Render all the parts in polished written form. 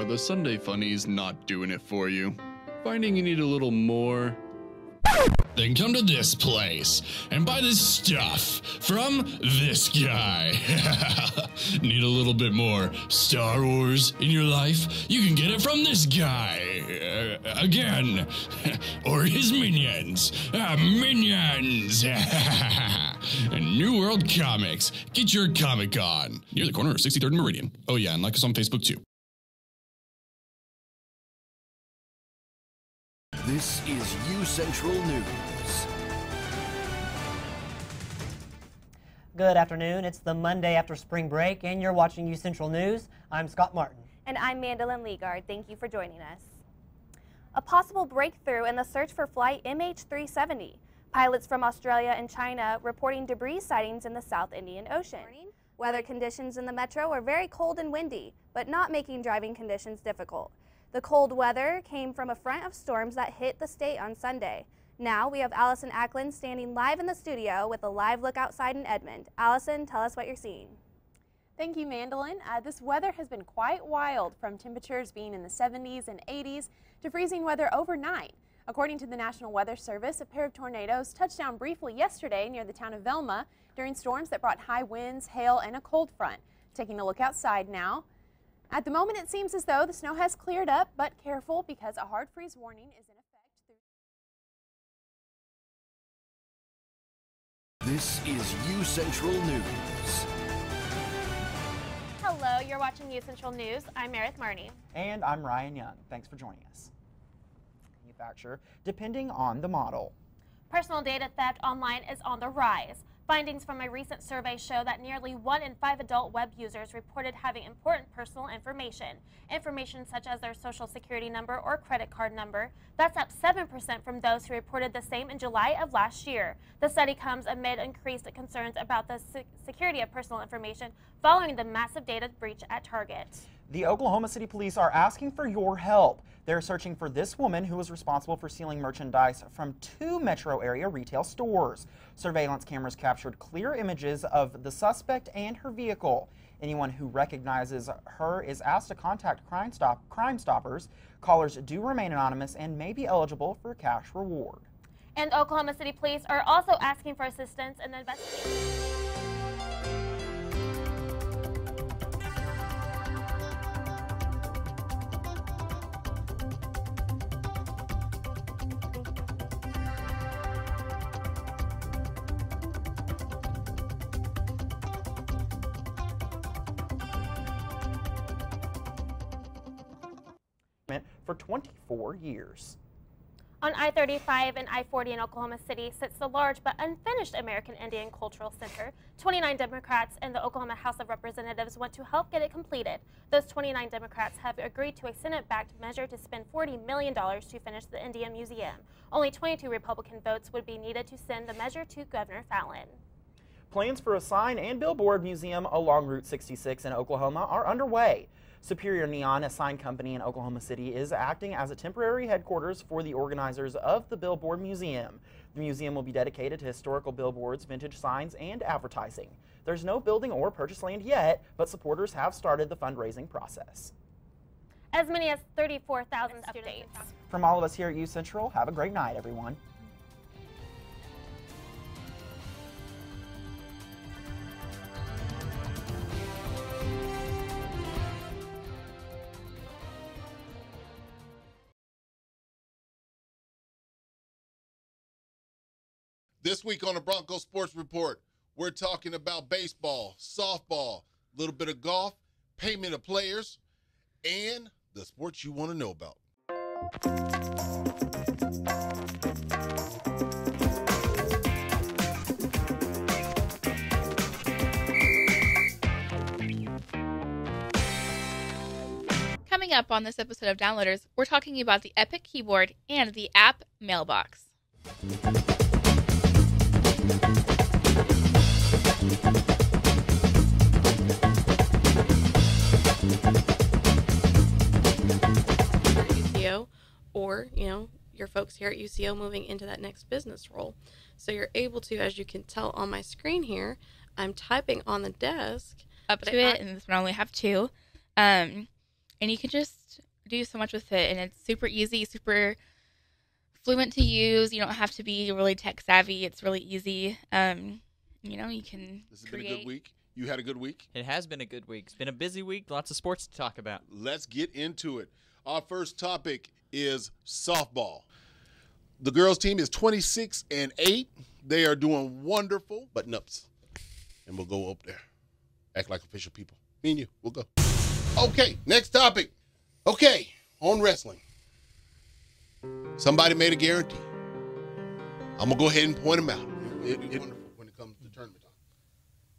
Are the Sunday funnies not doing it for you? Finding you need a little more? Then come to this place and buy this stuff from this guy. Need a little bit more Star Wars in your life? You can get it from this guy. Again. Or his minions. Minions. And New World Comics. Get your comic on. Near the corner of 63rd and Meridian. Oh yeah, and like us on Facebook too. This is U Central News. Good afternoon. It's the Monday after spring break, and you're watching U Central News. I'm Scott Martin. And I'm Mandolyn Legard. Thank you for joining us. A possible breakthrough in the search for flight MH370. Pilots from Australia and China reporting debris sightings in the South Indian Ocean. Weather conditions in the metro were very cold and windy, but not making driving conditions difficult. The cold weather came from a front of storms that hit the state on Sunday. Now we have Allison Ackland standing live in the studio with a live look outside in Edmond. Allison, tell us what you're seeing. Thank you, Mandolyn. This weather has been quite wild, from temperatures being in the 70s and 80s to freezing weather overnight. According to the National Weather Service, a pair of tornadoes touched down briefly yesterday near the town of Velma during storms that brought high winds, hail, and a cold front. Taking a look outside now. At the moment, it seems as though the snow has cleared up, but careful because a hard freeze warning is in effect. This is U Central News. Hello, you're watching U Central News. I'm Meredith Marnie. And I'm Ryan Young. Thanks for joining us. Manufacturer, depending on the model. Personal data theft online is on the rise. Findings from a recent survey show that nearly 1 in 5 adult web users reported having important personal information. Information such as their social security number or credit card number. That's up 7% from those who reported the same in July of last year. The study comes amid increased concerns about the security of personal information following the massive data breach at Target. The Oklahoma City Police are asking for your help. They're searching for this woman who was responsible for stealing merchandise from 2 metro area retail stores. Surveillance cameras captured clear images of the suspect and her vehicle. Anyone who recognizes her is asked to contact Crime Stoppers. Callers do remain anonymous and may be eligible for a cash reward. And Oklahoma City Police are also asking for assistance in the investigation. For 24 years. On I-35 and I-40 in Oklahoma City sits the large but unfinished American Indian Cultural Center. 29 Democrats in the Oklahoma House of Representatives want to help get it completed. Those 29 Democrats have agreed to a Senate-backed measure to spend $40 million to finish the Indian Museum. Only 22 Republican votes would be needed to send the measure to Governor Fallin. Plans for a sign and billboard museum along Route 66 in Oklahoma are underway. Superior Neon, a sign company in Oklahoma City, is acting as a temporary headquarters for the organizers of the Billboard Museum. The museum will be dedicated to historical billboards, vintage signs, and advertising. There's no building or purchase land yet, but supporters have started the fundraising process. As many as 34,000 students. From all of us here at U Central, have a great night, everyone. This week on the Broncos Sports Report, we're talking about baseball, softball, a little bit of golf, payment of players, and the sports you want to know about. Coming up on this episode of Downloaders, we're talking about the Epic Keyboard and the app Mailbox. UCO, or your folks here at UCO moving into that next business role. So you're able to, as you can tell on my screen here, I'm typing on the desk up to it, and this one I only have 2. and you can just do so much with it, and it's super easy, super fluent to use. You don't have to be really tech savvy. It's really easy. You know, you can This has been a good week. You had a good week? It has been a good week. It's been a busy week. Lots of sports to talk about. Let's get into it. Our first topic is softball. The girls' team is 26-8. They are doing wonderful. Button ups. And we'll go up there. Act like official people. Me and you. We'll go. Okay, next topic. Okay, on wrestling. Somebody made a guarantee. I'm going to go ahead and point them out. It's wonderful when it comes to tournament time.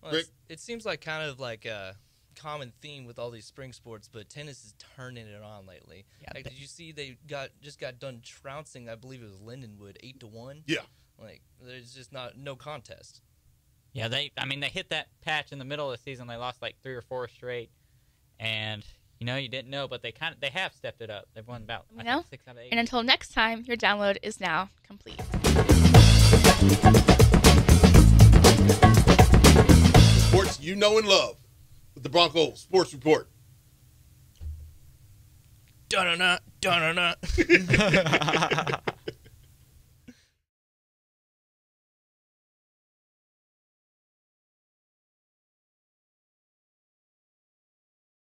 Well, it seems like kind of like a common theme with all these spring sports, but tennis is turning it on lately. Yeah, like, did you see they just got done trouncing? I believe it was Lindenwood 8-1. Yeah. Like, there's just no contest. Yeah, they hit that patch in the middle of the season. They lost like 3 or 4 straight, and you didn't know, but they have stepped it up. They've won about I think 6 out of 8. And until next time, your download is now complete. Sports you know and love with the Broncos Sports Report. Dun-dun-dun, dun-dun-dun.